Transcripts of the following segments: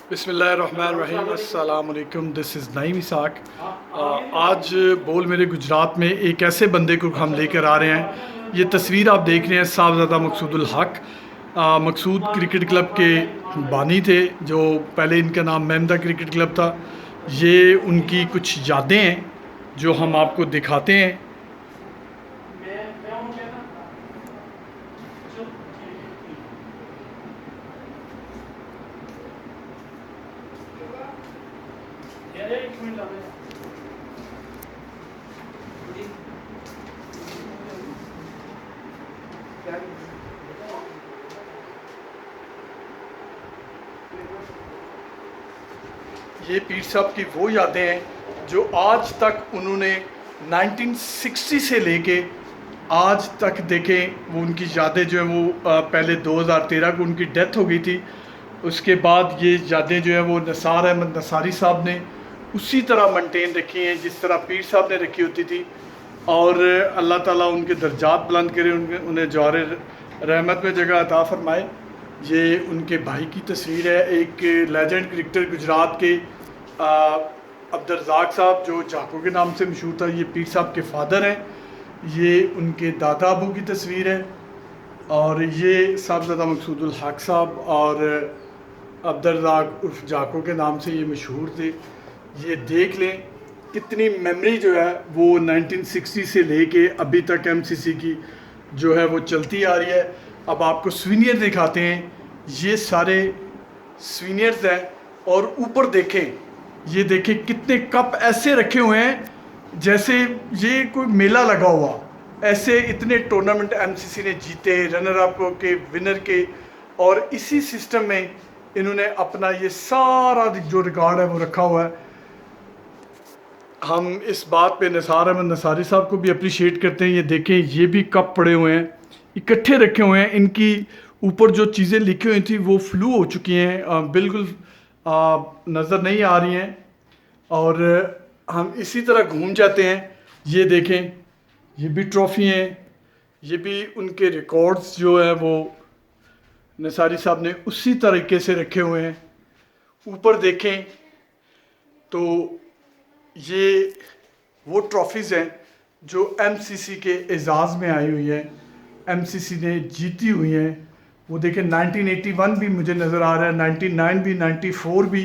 بسم اللہ الرحمن الرحیم، السلام علیکم، دس از نعیم اسحاق۔ آج بول میرے گجرات میں ایک ایسے بندے کو ہم لے کر آ رہے ہیں۔ یہ تصویر آپ دیکھ رہے ہیں، صاحبزادہ مقصود الحق۔ مقصود کرکٹ کلب کے بانی تھے، جو پہلے ان کا نام مہمدہ کرکٹ کلب تھا۔ یہ ان کی کچھ یادیں ہیں جو ہم آپ کو دکھاتے ہیں۔ یہ پیر صاحب کی وہ یادیں ہیں جو آج تک انہوں نے 1960 سے لے کے آج تک دیکھیں، وہ ان کی یادیں جو ہیں وہ پہلے 2013 کو ان کی ڈیتھ ہو گئی تھی۔ اس کے بعد یہ یادیں جو ہیں وہ نثار احمد نصاری صاحب نے اسی طرح مینٹین رکھی ہیں جس طرح پیر صاحب نے رکھی ہوتی تھی۔ اور اللہ تعالیٰ ان کے درجات بلند کرے، انہیں جوار رحمت میں جگہ عطا فرمائے۔ یہ ان کے بھائی کی تصویر ہے، ایک لیجنڈ کرکٹر گجرات کے عبدالرزاق صاحب، جو جاکو کے نام سے مشہور تھا۔ یہ پیر صاحب کے فادر ہیں۔ یہ ان کے دادا ابو کی تصویر ہے، اور یہ صاحبزادہ مقصود الحق صاحب اور عبدالرزاق عرف جاکو کے نام سے یہ مشہور تھے۔ یہ دیکھ لیں کتنی میموری جو ہے وہ 1960 سے لے کے ابھی تک ایم سی سی کی جو ہے وہ چلتی آ رہی ہے۔ اب آپ کو سوینئر دکھاتے ہیں، یہ سارے سوینئرز ہیں۔ اور اوپر دیکھیں، یہ دیکھیں کتنے کپ ایسے رکھے ہوئے ہیں جیسے یہ کوئی میلہ لگا ہوا۔ ایسے اتنے ٹورنامنٹ ایم سی سی نے جیتے، رنر اپ کے، ونر کے، اور اسی سسٹم میں انہوں نے اپنا یہ سارا جو ریکارڈ ہے وہ رکھا ہوا ہے۔ ہم اس بات پہ نثار احمد نصاری صاحب کو بھی اپریشیٹ کرتے ہیں۔ یہ دیکھیں، یہ بھی کپ پڑے ہوئے ہیں، اکٹھے رکھے ہوئے ہیں۔ ان کی اوپر جو چیزیں لکھی ہوئی تھیں وہ فلو ہو چکی ہیں، بالکل نظر نہیں آ رہی ہیں۔ اور ہم اسی طرح گھوم جاتے ہیں۔ یہ دیکھیں، یہ بھی ٹرافی ہیں، یہ بھی ان کے ریکارڈز جو ہیں وہ نصاری صاحب نے اسی طریقے سے رکھے ہوئے ہیں۔ اوپر دیکھیں تو یہ وہ ٹرافیز ہیں جو ایم سی سی کے اعزاز میں آئی ہوئی ہیں، ایم سی سی نے جیتی ہوئی ہیں۔ وہ دیکھیں 1981 بھی مجھے نظر آ رہا ہے، 99 بھی، 94 بھی،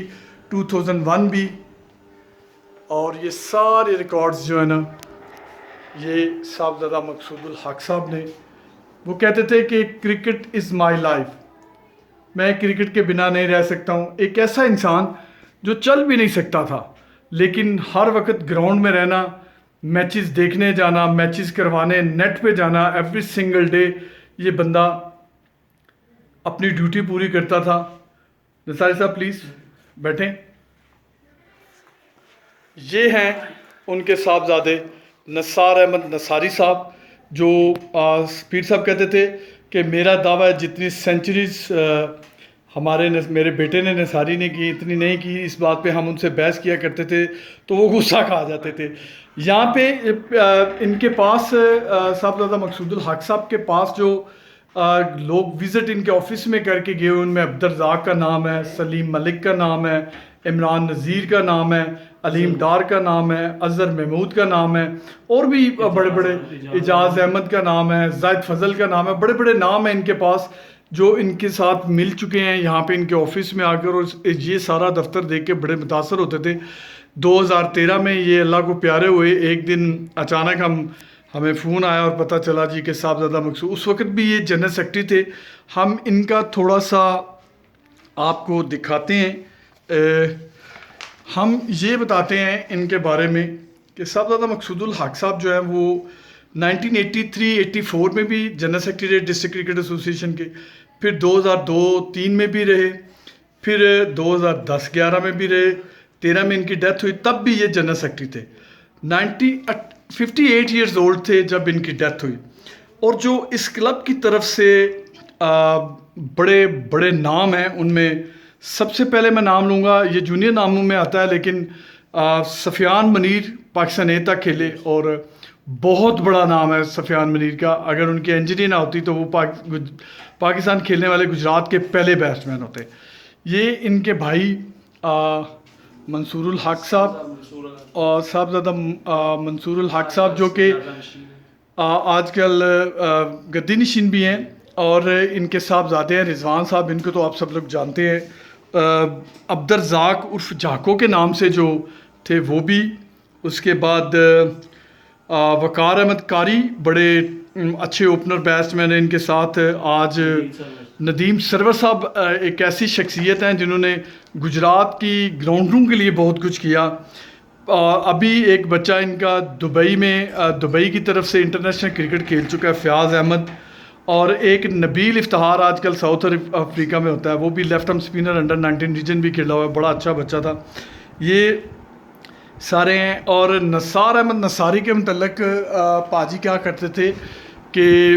2001 بھی۔ اور یہ سارے ریکارڈز جو ہیں نا، یہ صاحبزادہ مقصود الحق صاحب نے، وہ کہتے تھے کہ کرکٹ از مائی لائف، میں کرکٹ کے بنا نہیں رہ سکتا ہوں۔ ایک ایسا انسان جو چل بھی نہیں سکتا تھا، لیکن ہر وقت گراؤنڈ میں رہنا، میچز دیکھنے جانا، میچز کروانے، نیٹ پہ جانا ایوری سنگل ڈے، یہ بندہ اپنی ڈیوٹی پوری کرتا تھا۔ نصاری صاحب پلیز بیٹھیں۔ یہ ہیں ان کے صاحبزادے نثار احمد نصاری صاحب، جو پیر صاحب کہتے تھے کہ میرا دعویٰ ہے جتنی سینچریز میرے بیٹے نے نصاری نے کی، اتنی نہیں کی۔ اس بات پہ ہم ان سے بحث کیا کرتے تھے تو وہ غصہ کھا جاتے تھے۔ یہاں پہ ان کے پاس صاحبزادہ مقصود الحق صاحب کے پاس جو لوگ وزٹ ان کے آفس میں کر کے گئے، ان میں عبدالرزاق کا نام ہے، سلیم ملک کا نام ہے، عمران نذیر کا نام ہے، علیم ڈار کا نام ہے، اظہر محمود کا نام ہے، اور بھی بڑے بڑے، اعجاز احمد کا نام ہے، زاہد فضل کا نام ہے، بڑے بڑے نام ہیں ان کے پاس جو ان کے ساتھ مل چکے ہیں یہاں پہ ان کے آفس میں آ کر، اور یہ سارا دفتر دیکھ کے بڑے متاثر ہوتے تھے۔ 2013 میں یہ اللہ کو پیارے ہوئے، ایک دن اچانک ہمیں فون آیا اور پتہ چلا جی کہ صاحبزادہ مقصود، اس وقت بھی یہ جنرل سیکرٹری تھے۔ ہم ان کا تھوڑا سا آپ کو دکھاتے ہیں۔ ہم یہ بتاتے ہیں ان کے بارے میں کہ صاحبزادہ مقصود الحق صاحب جو ہے وہ 1983-84 میں بھی جنرل سیکرٹری رہے ڈسٹرکٹ کرکٹ ایسوسی ایشن کے، پھر 2002-03 میں بھی رہے، پھر 2010-11 میں بھی رہے، 13 میں ان کی ڈیتھ ہوئی، تب بھی یہ جنرل سیکرٹری تھے۔ 58 ایئرز اولڈ تھے جب ان کی ڈیتھ ہوئی۔ اور جو اس کلب کی طرف سے بڑے بڑے نام ہیں، ان میں سب سے پہلے میں نام لوں گا، یہ جونیئر ناموں میں آتا ہے لیکن سفیان منیر پاکستان اے تک کھیلے، اور بہت بڑا نام ہے سفیان منیر کا۔ اگر ان کی انجری نہ ہوتی تو وہ پاکستان کھیلنے والے گجرات کے پہلے بیٹسمین ہوتے۔ یہ ان کے بھائی منصور الحق صاحب اور صاحبزادہ منصور الحق صاحب جو کہ آج کل گدی نشین بھی ہیں، اور ان کے صاحبزادے ہیں رضوان صاحب، ان کو تو آپ سب لوگ جانتے ہیں، عبدالرزاق عرف جاکو کے نام سے جو تھے وہ بھی، اس کے بعد وقار احمد قاری بڑے اچھے اوپنر بیٹسمین ہیں ان کے ساتھ. آج ندیم سرور صاحب ایک ایسی شخصیت ہیں جنہوں نے گجرات کی گراؤنڈوں کے لیے بہت کچھ کیا. ابھی ایک بچہ ان کا دبئی میں دبئی کی طرف سے انٹرنیشنل کرکٹ کھیل چکا ہے، فیاض احمد. اور ایک نبیل افتخار آج کل ساؤتھ افریقہ میں ہوتا ہے، وہ بھی left arm spinner under 19 region بھی کھیلا ہوا ہے، بڑا اچھا بچہ تھا. یہ سارے ہیں. اور نثار احمد نصاری کے متعلق پاجی کیا کرتے تھے کہ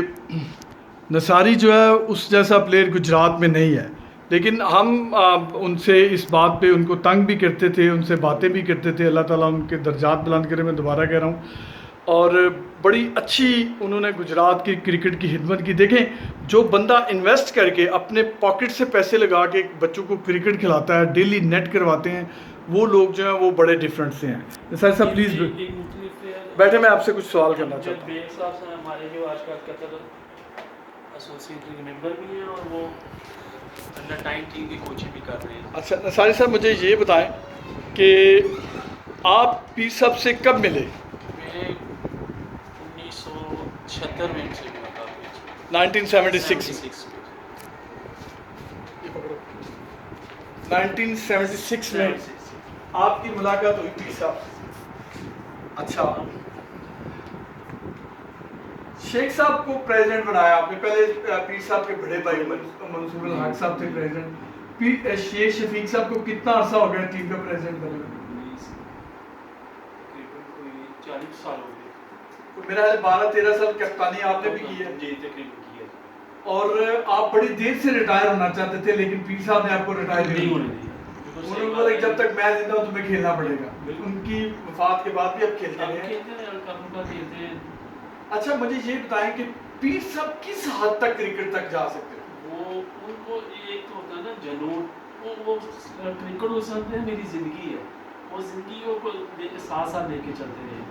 نصاری جو ہے اس جیسا پلیئر گجرات میں نہیں ہے، لیکن ہم ان سے اس بات پہ ان کو تنگ بھی کرتے تھے، ان سے باتیں بھی کرتے تھے. اللہ تعالیٰ ان کے درجات بلند کرے، میں دوبارہ کہہ رہا ہوں. اور بڑی اچھی انہوں نے گجرات کی کرکٹ کی خدمت کی. دیکھیں جو بندہ انویسٹ کر کے اپنے پاکٹ سے پیسے لگا کے بچوں کو کرکٹ کھلاتا ہے، ڈیلی نیٹ کرواتے ہیں، وہ لوگ جو ہیں وہ بڑے ڈفرینٹ سے ہیں. سر صاحب پلیز بیٹھے، میں آپ سے کچھ سوال کرنا چاہتا ہوں. صاحب سے ہمارے جو آج کل قطر ایسوسیٹ ممبر بھی ہیں اور وہ انڈر 19 کی کوچنگ بھی کر رہے ہیں. اچھا نصاری صاحب مجھے یہ بتائیں کہ آپ پیر صاحب سے کب ملے؟ میرے 1976 میں ان سے ملاقات ہوئی تھی. 1976 1976 میں آپ کی ملاقات ہوئی پیر صاحب سے. اچھا شیخ صاحب کو پریزیڈنٹ بنایا آپ نے، پہلے پیر صاحب کے بڑے بھائی منصور الحق صاحب تھے پریزیڈنٹ. شیخ شفیق صاحب کو کتنا عرصہ ہو گیا ٹیم کا پریزیڈنٹ بنے؟ 40 سال ہو گئے. میرا 12-13 سال کپتانی آپ نے بھی کی ہے. جی تقریباً کی ہے. اور آپ بڑی دیر سے ریٹائر ہونا چاہتے تھے، لیکن پیر صاحب نے آپ کو ریٹائر نہیں ہونے دیا. انہوں نے بولا جب تک میں زندہ ہوں تمہیں کھیلنا پڑے گا. ان کی وفات کے بعد بھی آپ کھیلتے ہیں. اچھا مجھے یہ بتائیں کہ پیر صاحب کس حد تک کرکٹ تک جا سکتے ہیں؟ وہ ان کو ایک تو ہوتا ہے نا جنون، وہ کرکٹ وہ سمجھتے ہیں میری زندگی ہے، وہ زندگی کو ساتھ ساتھ لے کے چلتے رہے.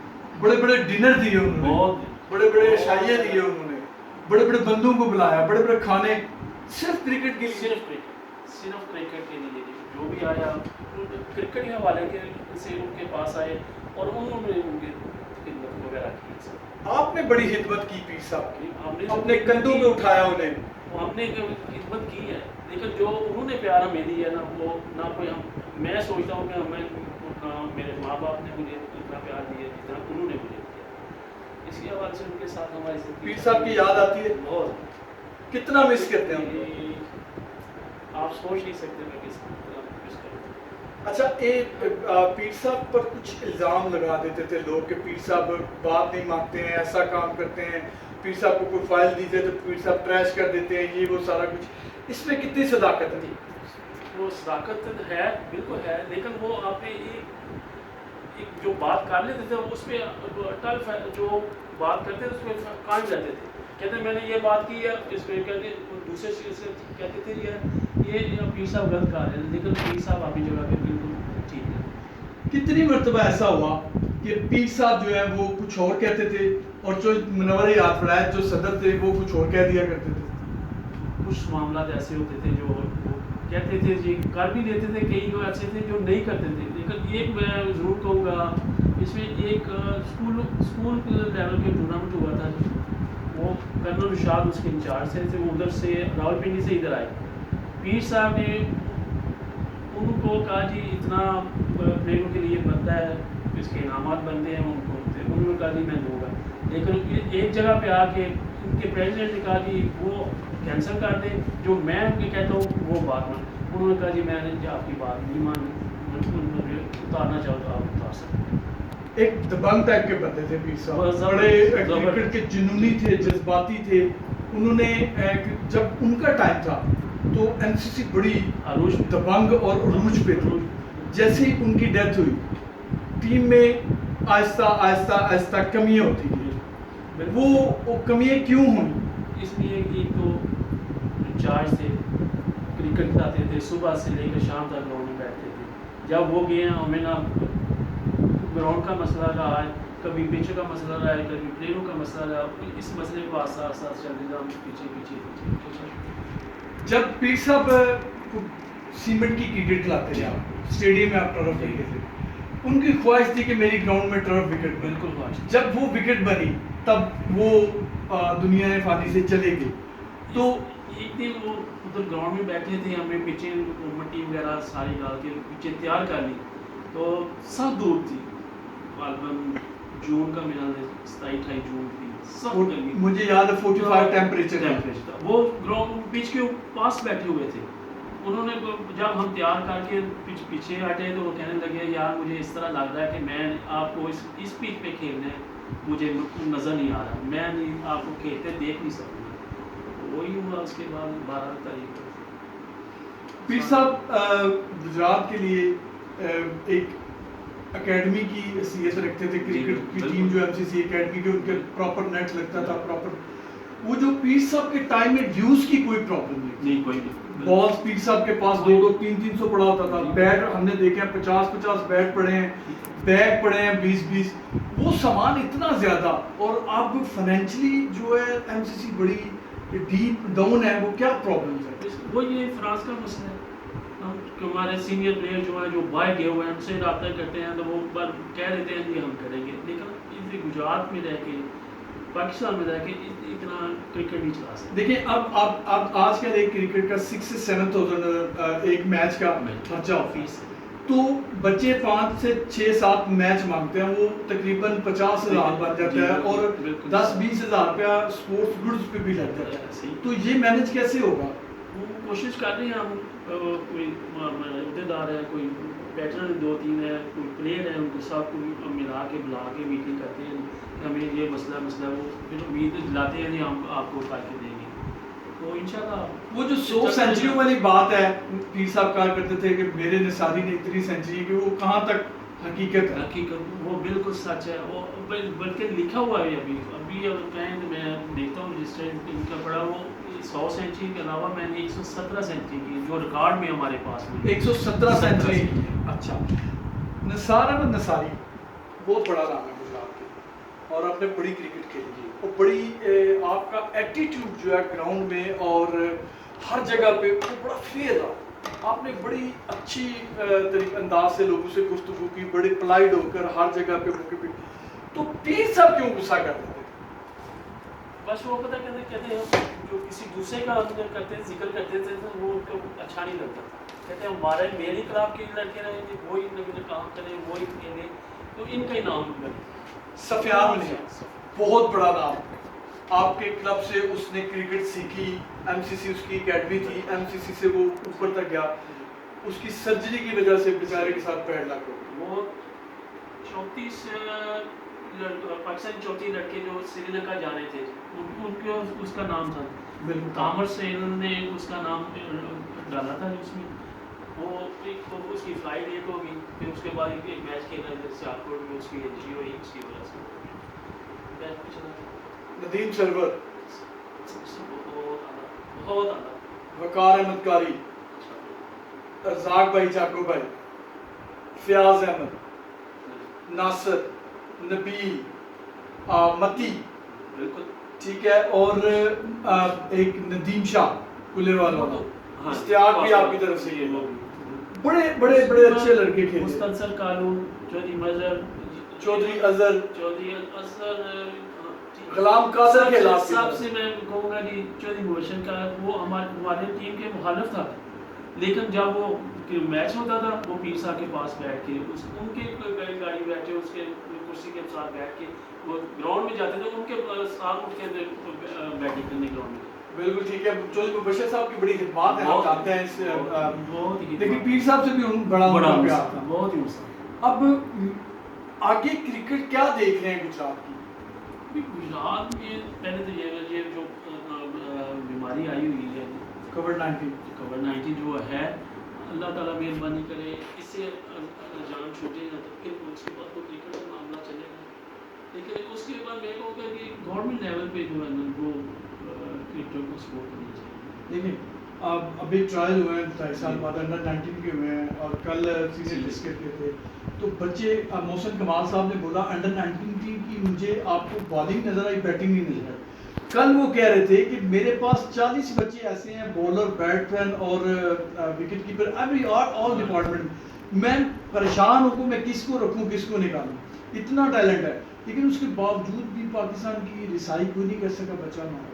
بڑے بڑے ڈنر دیے انہوں نے، بڑے بڑے عشائیے دیے انہوں نے، بڑے بڑے بندوں کو بلایا، بڑے بڑے کھانے، صرف کرکٹ کے لیے. صرف کرکٹ کے لیے. جو بھی آیا کرکٹ کے حوالے کے سے ان کے پاس آئے اور انہوں نے ان کی خدمت وغیرہ کی. آپ نے بڑی خدمت کی پیر صاحب کی، اپنے کندھوں پہ اٹھایا انہیں. ہم نے خدمت کی ہے، لیکن جو انہوں نے پیار ہمیں دیا نا، وہ نہ کوئی میں سوچتا ہوں کہ ہمیں میرے ماں باپ نے مجھے اتنا پیار دیا جتنا انہوں نے مجھے دیا. اس کے حوالے سے ان کے ساتھ ہماری پیر صاحب کی یاد آتی ہے بہت. کتنا مس کرتے ہیں آپ سوچ نہیں سکتے میں کس طرح مس کرتا ہوں. اچھا پیر صاحب پر کچھ الزام لگا دیتے تھے لوگ کہ پیر صاحب بات نہیں مانتے ہیں، ایسا کام کرتے ہیں، پیر صاحب کو کوئی فائل دیتے تو پیر صاحب ٹریش کر دیتے ہیں، یہ وہ سارا کچھ. اس میں کتنی صداقت تھی؟ وہ صداقت ہے، بالکل ہے، لیکن وہ آپ نے ایک جو بات کر لیتے تھے اس پہ جو بات کرتے تھے اس پہ قائم رہتے تھے. کہتے ہیں میں نے یہ بات کی ہے، اس پہ کہتے دوسرے سے کہتے تھے یہ پیر صاحب غلط کہا رہے ہیں، لیکن پیر صاحب اپنی جگہ پہ بالکل ٹھیک ہے. کتنی مرتبہ ایسا ہوا کہ پیر صاحب جو ہے وہ کچھ اور کہتے تھے اور جو منور یاد ولایت جو صدر تھے وہ کچھ اور کہہ دیا کرتے تھے؟ کچھ معاملات ایسے ہوتے تھے جو کہتے تھے جی کر بھی دیتے تھے، کئی لوگ ایسے تھے جو نہیں کرتے تھے. لیکن ایک میں ضرور کہوں گا، اس میں ایک اسکول لیول کے ٹورنامنٹ ہوا تھا، وہ کرنل رشاد اس کے انچارج تھے، وہ ادھر سے راول پنڈی سے ادھر آئے. پیر صاحب نے ان کو کہا جی اتنا پلیئروں کے لیے بنتا ہے، اس کے انعامات بنتے ہیں ان کو. انہوں نے کہا جی میں دوں گا، لیکن ایک جگہ پہ آ کے ان کے پریزیڈنٹ نے کہا جی وہ کینسل کر دیں، جو میں ان کے کہتا ہوں وہ بات مان. انہوں نے کہا جی میں نے آپ کی بات نہیں مانی، مجھے اتارنا چاہو تو آپ اتار سکتے ہیں. ایک دبنگ ٹائپ کے بندے تھے پیر صاحب، بڑے کرکٹ کے جنونی تھے، جذباتی تھے. انہوں نے جب ان کا ٹائم تھا تو این سی سی بڑی دبنگ اور عروج پہ تھی. جیسے ہی ان کی ڈیتھ ہوئی ٹیم میں آہستہ آہستہ آہستہ کمیاں ہوتی گئی. وہ کمیاں کیوں ہوئی؟ اس لیے کہ ایک تو انچارج تھے کرکٹ کھلاتے تھے, صبح سے لے کر شام تک گراؤنڈ میں بیٹھتے تھے. جب وہ گئے ہیں ہمیں نا گراؤنڈ کا مسئلہ رہا ہے, کبھی پچ کا مسئلہ رہا ہے, کبھی پلیئروں کا مسئلہ رہا ہے, اس مسئلے کو آسا آسا چلتے تھے ہم پیچھے. جب پیر صاحب سیمنٹ کی کرکٹ کھلاتے تھے, آپ اسٹیڈیم میں آپ ٹرف دیکھتے تھے, ان کی خواہش تھی کہ میری گراؤنڈ میں ٹرف وکٹ. بالکل خواہش. جب وہ وکٹ بنی تب وہ دنیا فانی سے چلے گئے. تو ایک دن وہ ادھر گراؤنڈ میں بیٹھے تھے, ہمیں پیچھے مٹی وغیرہ ساری ڈال کے پیچھے تیار کر لی, تو سب دور تھی, غالباً جون کا مہینہ 27-28 جون تھی, سب گرمی, مجھے یاد ہے 45 ٹیمپریچر تھا. وہ گراؤنڈ پچ کے پاس بیٹھے ہوئے تھے. انہوں نے جب ہم تیار کر کے پیچھے ہٹے تو وہ کہنے لگے یار مجھے اس طرح لگ رہا ہے کہ میں آپ کو اس پچ پہ کھیلنا ہے, مجھے نظر نہیں آ رہا, میں نہیں آپ کو کھیلتے دیکھ نہیں سکتا. وہی ہوا. اس کے بعد 12 تاریخ پیر صاحب گجرات کے لیے ایک اکیڈمی کی حیثیت رکھتے تھے, کرکٹ کی ٹیم جو ایم سی سی اکیڈمی کے, ان کے پراپر نیٹ لگتا تھا پراپر. وہ جو پیر صاحب کے ٹائم میں ڈیوز کی کوئی پرابلم نہیں, کوئی بالز پیر صاحب کے پاس 200-300 پڑا ہوتا تھا. بیٹ ہم نے دیکھے ہیں 50-50 بیٹ پڑے ہیں, بیگ پڑے ہیں 20-20, وہ سامان اتنا زیادہ. اور اب فائنینشلی جو ہے ایم سی سی بڑی ڈیپ ڈاؤن ہے, وہ کیا پرابلمز ہے؟ وہ یہ فرانس کا مسئلہ ہے. ہمارے سینئر پلیئر جو ہیں جو باہر گئے ہوئے ہیں, ہم سے رابطہ کرتے ہیں تو وہ کہہ دیتے ہیں کہ ہم کریں گے, لیکن گجرات میں رہ کے پاکستان میں رہ کے اتنا کرکٹ نہیں چلا سکتے. دیکھیں اب آج کل ایک کرکٹ کا 6-7,000 ایک میچ کا خرچہ فیس, تو بچے 5 سے 6-7 میچ مانگتے ہیں, وہ تقریباً 50,000 بن جاتا ہے, اور 10-20 ہزار روپیہ اسپورٹس گڈس پہ بھی لگتا ہے. تو یہ مینج کیسے ہوگا؟ وہ کوشش کر رہے ہیں ہم, کوئی عہدیدار ہے, کوئی پیٹرن 2-3 ہے, کوئی پلیئر ہے, ان کے ساتھ کوئی ملا کے بلا کے میٹنگ کرتے ہیں کہ ہمیں یہ مسئلہ وہ پھر امید دلاتے ہیں نہیں ہم آپ کو کر کے دیں گے. تو انشاءاللہ وہ جو 100 سینچریوں والی بات ہے, پیر صاحب کہا کرتے تھے کہ میرے نثاری نے اتنی سینچری کہ وہ کہاں تک حقیقت ہے؟ حقیقت وہ بالکل سچ ہے. وہ بلکہ لکھا ہوا ہے ابھی اگر کہیں تو میں دیکھتا ہوں رجسٹر ان کا پڑا, وہ 100 سینچری کے علاوہ میں نے 117 سینچری کی, جو ریکارڈ میں ہمارے پاس میں 117 سینچری. اچھا, نثار احمد نثاری بہت بڑا نام ہے گجرات کے, اور آپ نے بڑی کرکٹ کھیلی, اور بڑی آپ کا ایٹیٹیوڈ جو ہے گراؤنڈ میں اور ہر جگہ پہ وہ بڑا فیئر رہا. آپ نے بڑی اچھی انداز سے لوگوں سے گفتگو کی, بڑے پلائڈ ہو کر ہر جگہ پہ موقع پہ. تو پیر صاحب کیوں غصہ کرتے تھے؟ بس وہ پتہ کہتے ہیں جو کسی دوسرے کا کرتے ذکر کرتے تھے تو وہ ان کو اچھا نہیں لگتا تھا. کہتے ہیں ہمارے میری کلاب کے لڑکے رہیں گے, وہی کام کریں, وہی کھیلیں, تو ان کا ہی نام لگے. سفیان نے بہت بڑا نام, آپ کے کلب سے اس نے کرکٹ سیکھی, ایم سی سی اس کی اکیڈمی تھی, ایم سی سی سے وہ اوپر تک گیا, اس کی سرجری کی وجہ سے بیچارے کے ساتھ پیڈ لاک ہو گئی. وہ 34 پاکستانی 34 لڑکے جو سری لنکا جانے تھے ان کے اس کا نام تھا. تامر سیل نے اس کا نام ڈالا تھا اس میں. وہ ایک اس کی فلائٹ ایک ہوگی, پھر اس کے بعد ایک میچ کھیلا سیالکوٹ میں, اس کی انجری ہوئی, اس کی وجہ سے ندیم سرور, بہت وقار احمد قاری, رزاق بھائی, چاکو بھائی, فیاض احمد, ناصر, نبیل, متی, بالکل ٹھیک ہے, اور ایک ندیم شاہ کلر والا, اشتیاق بھی آپ کی طرف سے, یہ بڑے بڑے بڑے اچھے لڑکے کھیلے. مستنصر قانون, چودھری مظہر, چودھری اظہر, اظہر, غلام قادر کے علاوہ صاحب سے میں کہوں گا جی چودھری موشن کا, وہ ہماری ٹیم کے مخالف تھا, لیکن جب وہ میچ ہوتا تھا وہ پیر صاحب کے پاس بیٹھ کے ان کے گاڑی بیٹھے, اس کے کرسی کے ساتھ بیٹھ کے وہ گراؤنڈ میں جاتے تھے, ان کے ساتھ اٹھ کے بیٹنگ کرنے گراؤنڈ میں. بالکل ٹھیک ہے. چودھری مبشر صاحب کی بڑی خدمات ہیں, ہم جانتے ہیں اس, لیکن پیر صاحب سے بھی بڑا پیار تھا, بہت ہی. اب آگے کرکٹ کیا دیکھ رہے ہیں گجرات کی؟ گجرات میں پہلے تو یہ جو بیماری آئی ہوئی ہے کووڈ-19 جو ہے, اللہ تعالیٰ مہربانی کرے اس سے جان چھوٹے نہ, تو پھر اس کے بعد تو کرکٹ کا معاملہ چلے گا. لیکن اس کے بعد میں کہوں گا کہ گورنمنٹ لیول پہ جو ہے نا وہ کرکٹ کو سپورٹ کرنا چاہیے. دیکھیں ابھی ٹرائل ہوئے ہیں 2.5 سال بعد انڈر 19 کے ہوئے ہیں اور کل سینئر ڈسکٹ کے تھے. تو بچے محسن کمال صاحب نے بولا انڈر 19 کی مجھے آپ کو بالنگ نظر آئی, بیٹنگ نہیں نظر آئی. کل وہ کہہ رہے تھے کہ میرے پاس 40 بچے ایسے ہیں, بولر, بیٹسمین اور wicket keeper, every all department. میں پریشان ہوں کہ میں کس کو رکھوں کس کو نکالوں, اتنا ٹیلنٹ ہے. لیکن اس کے باوجود بھی پاکستان کی رسائی کوئی نہیں کر سکا بچہ ہمارا,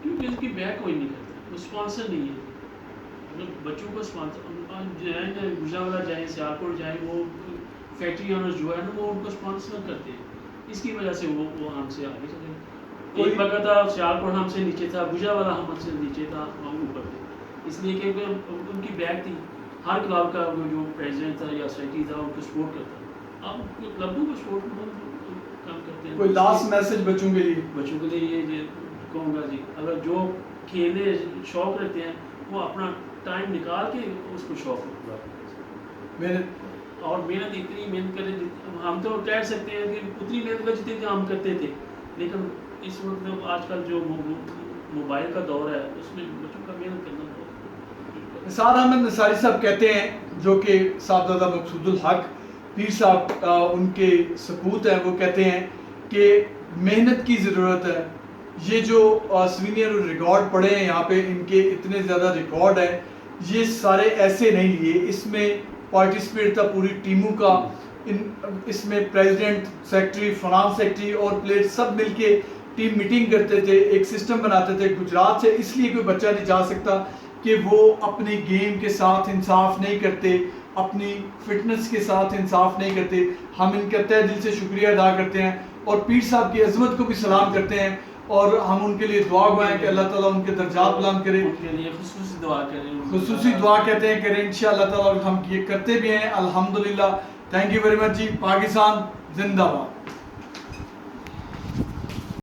کیونکہ اس کی بیک کوئی نہیں کرتا, وہ اسپانسر نہیں ہے. بچوں کو اسپانسر جائیں, گجرانوالہ جائیں, سیالکوٹ جائیں, وہ فیکٹری اونرز جو ہے نا وہ ان کو اسپانسر کرتے ہیں. اس کی وجہ سے وہ ہم سے آگے چلے. ایک وقت تھا سیالکوٹ ہم سے نیچے تھا, گجرانوالہ ہم سے نیچے تھا, ہم اوپر تھے. اس لیے کہ ان کی بیک تھی, ہر کلب کا وہ جو پریزیڈنٹ تھا یا سیکرٹری تھا ان کو سپورٹ کرتا. اب کلبوں کو سپورٹ کام کرتے ہیں. کوئی لاسٹ میسج بچوں کے لیے؟ بچوں کے لیے یہ کہوں گا جی, اگر جو کھیلنے شوق رکھتے ہیں وہ اپنا ٹائم نکال کے اس کو شوق پورا کریں اور محنت اتنی محنت کریں. ہم تو کہہ سکتے ہیں کہ اتنی محنت کر جتنی ہم کرتے تھے, لیکن اس وقت آج کل جو موبائل کا دور ہے اس میں بچوں کا محنت کرنا بہت. نثار احمد نصاری صاحب کہتے ہیں, جو کہ صاحبزادہ مقصود الحق پیر صاحب ان کے سپوت ہیں, وہ کہتے ہیں کہ محنت کی ضرورت ہے. یہ جو سینئر ریکارڈ پڑے ہیں یہاں پہ, ان کے اتنے زیادہ ریکارڈ ہیں, یہ سارے ایسے نہیں لیے. اس میں پارٹیسپیٹ تھا پوری ٹیموں کا, اس میں پریزیڈنٹ, سیکرٹری, فنانس سیکرٹری اور پلیئر سب مل کے ٹیم میٹنگ کرتے تھے, ایک سسٹم بناتے تھے. گجرات سے اس لیے کوئی بچہ نہیں جا سکتا کہ وہ اپنی گیم کے ساتھ انصاف نہیں کرتے, اپنی فٹنس کے ساتھ انصاف نہیں کرتے. ہم ان کا تہ دل سے شکریہ ادا کرتے ہیں اور پیر صاحب کی عظمت کو بھی سلام کرتے ہیں, اور ہم ان کے لیے دعا گوائیں کہ اللہ تعالیٰ ان کے درجات بلند کرے. ان کے لیے خصوصی دعا کریں, خصوصی دعا کہتے ہیں کریں انشاءاللہ تعالیٰ, اور ہم یہ کرتے بھی ہیں الحمدللہ. تھینک یو ویری مچ جی. پاکستان زندہ باد.